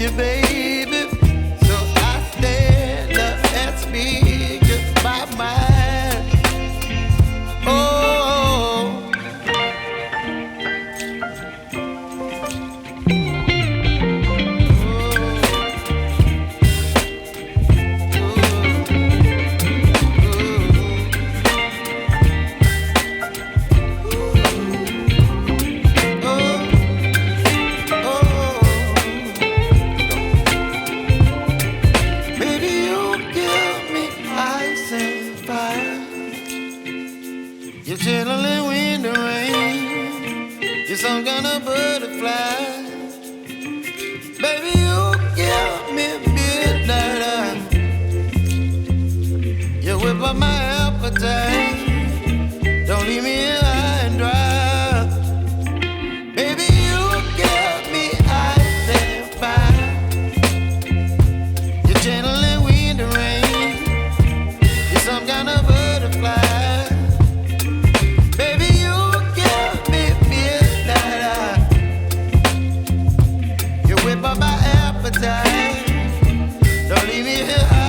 you, baby. So I stand up and speak just my mind. Oh, you're chilling in the rain. You're some kind of butterfly. Baby, you give me midnight. You whip up my appetite. Don't leave me here high and dry. Baby, you give me ice and fire. You're channeling wind and rain. You're some kind of butterfly. Whip up my appetite. Don't leave me here.